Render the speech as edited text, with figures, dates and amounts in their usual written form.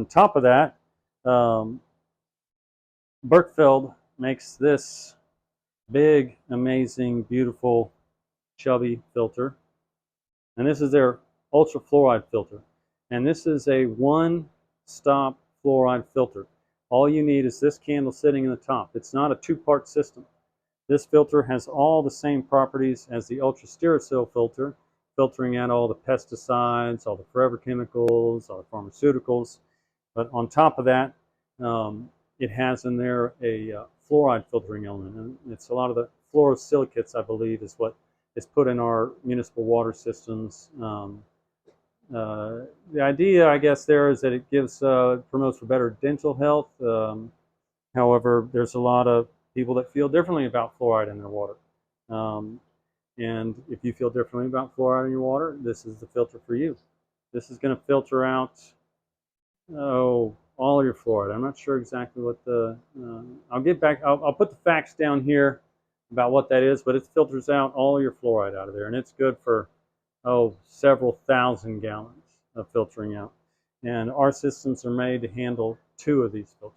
on top of that, Berkefeld makes this big, amazing, beautiful, chubby filter. And this is their ultra fluoride filter. And this is a one-stop fluoride filter. All you need is this candle sitting in the top. It's not a two-part system. This filter has all the same properties as the ultra stericyl filter, filtering out all the pesticides, all the forever chemicals, all the pharmaceuticals. But on top of that, it has in there a fluoride filtering element. And it's a lot of the fluorosilicates, I believe, is what is put in our municipal water systems. The idea, I guess, there is that it promotes for better dental health. However, there's a lot of people that feel differently about fluoride in their water. And if you feel differently about fluoride in your water, this is the filter for you. This is going to filter out, all your fluoride. I'm not sure exactly what I'll get back, I'll put the facts down here about what that is, but it filters out all your fluoride out of there, and it's good for, several thousand gallons of filtering out. And our systems are made to handle 2 of these filters.